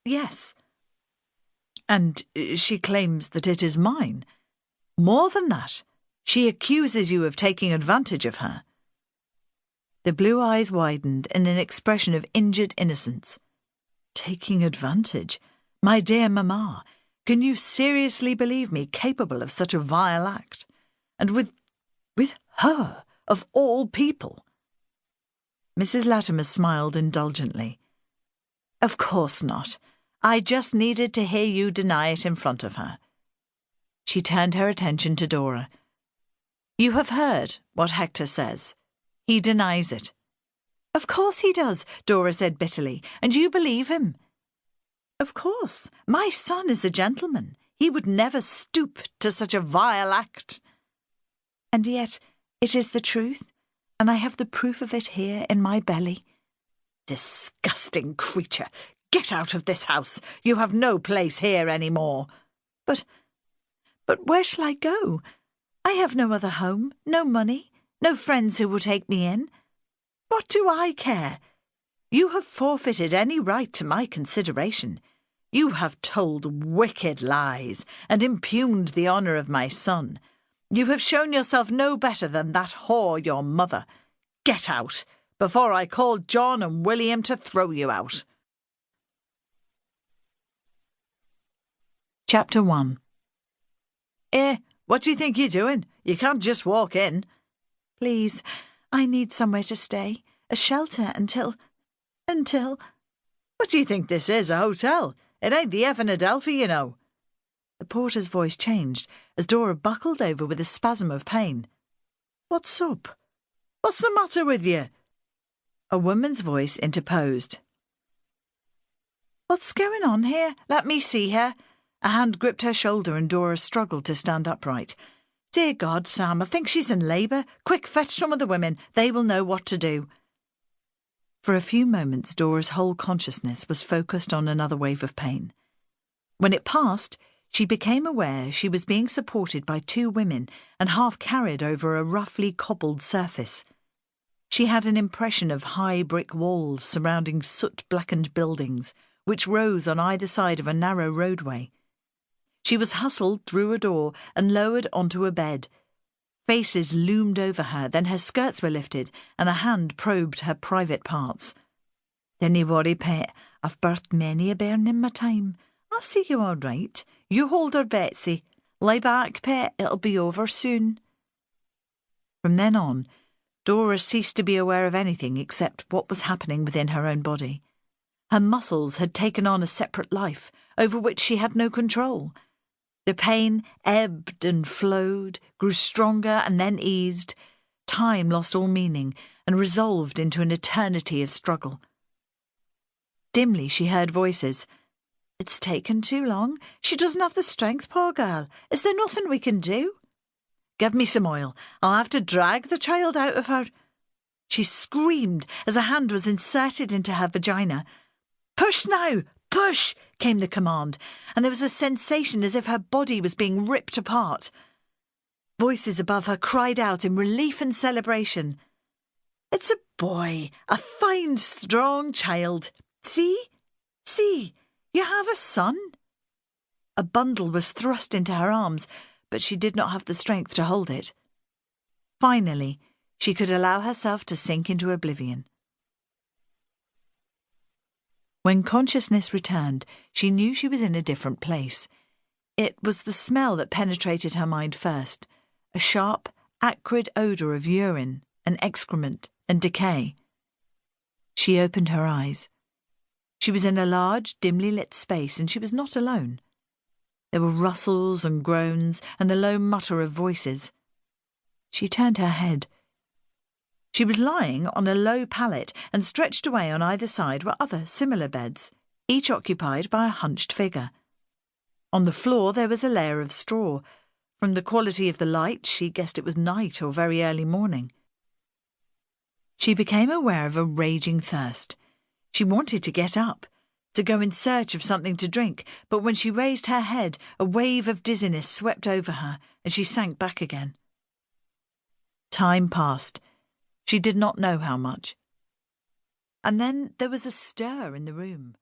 Yes. And she claims that it is mine. More than that, she accuses you of taking advantage of her. The blue eyes widened in an expression of injured innocence. Taking advantage? My dear mamma, can you seriously believe me capable of such a vile act? And with her, of all people? Mrs. Latimer smiled indulgently. Of course not. I just needed to hear you deny it in front of her. She turned her attention to Dora. You have heard what Hector says. He denies it. Of course he does, Dora said bitterly, and you believe him. Of course. My son is a gentleman. He would never stoop to such a vile act. And yet it is the truth, and I have the proof of it here in my belly. Disgusting creature! Get out of this house! You have no place here any more. But where shall I go? I have no other home, no money, no friends who will take me in. What do I care? You have forfeited any right to my consideration. You have told wicked lies and impugned the honour of my son. You have shown yourself no better than that whore your mother. Get out, before I call John and William to throw you out. Chapter 1. What do you think you're doing? You can't just walk in. Please, I need somewhere to stay, a shelter until... What do you think this is, a hotel? It ain't the effing Adelphi, you know. The porter's voice changed as Dora buckled over with a spasm of pain. What's up? What's the matter with you? A woman's voice interposed. What's going on here? Let me see her. A hand gripped her shoulder and Dora struggled to stand upright. Dear God, Sam, I think she's in labour. Quick, fetch some of the women. They will know what to do. For a few moments, Dora's whole consciousness was focused on another wave of pain. When it passed, she became aware she was being supported by two women and half carried over a roughly cobbled surface. She had an impression of high brick walls surrounding soot-blackened buildings, which rose on either side of a narrow roadway. She was hustled through a door and lowered onto a bed. Faces loomed over her, then her skirts were lifted, and a hand probed her private parts. Then you worry, pet. I've birthed many a bairn in my time. I'll see you all right. You hold her, Betsy. Lie back, pet. It'll be over soon. From then on, Dora ceased to be aware of anything except what was happening within her own body. Her muscles had taken on a separate life, over which she had no control. The pain ebbed and flowed, grew stronger and then eased. Time lost all meaning and resolved into an eternity of struggle. Dimly she heard voices. It's taken too long. She doesn't have the strength, poor girl. Is there nothing we can do? Give me some oil. I'll have to drag the child out of her. She screamed as a hand was inserted into her vagina. Push now! Push! Came the command, and there was a sensation as if her body was being ripped apart. Voices above her cried out in relief and celebration. It's a boy, a fine, strong child. See? See, you have a son. A bundle was thrust into her arms, but she did not have the strength to hold it. Finally, she could allow herself to sink into oblivion. When consciousness returned, she knew she was in a different place. It was the smell that penetrated her mind first, a sharp, acrid odour of urine and excrement and decay. She opened her eyes. She was in a large, dimly lit space, and she was not alone. There were rustles and groans and the low mutter of voices. She turned her head. She was lying on a low pallet, and stretched away on either side were other similar beds, each occupied by a hunched figure. On the floor there was a layer of straw. From the quality of the light, she guessed it was night or very early morning. She became aware of a raging thirst. She wanted to get up, to go in search of something to drink, but when she raised her head, a wave of dizziness swept over her, and she sank back again. Time passed. She did not know how much. And then there was a stir in the room.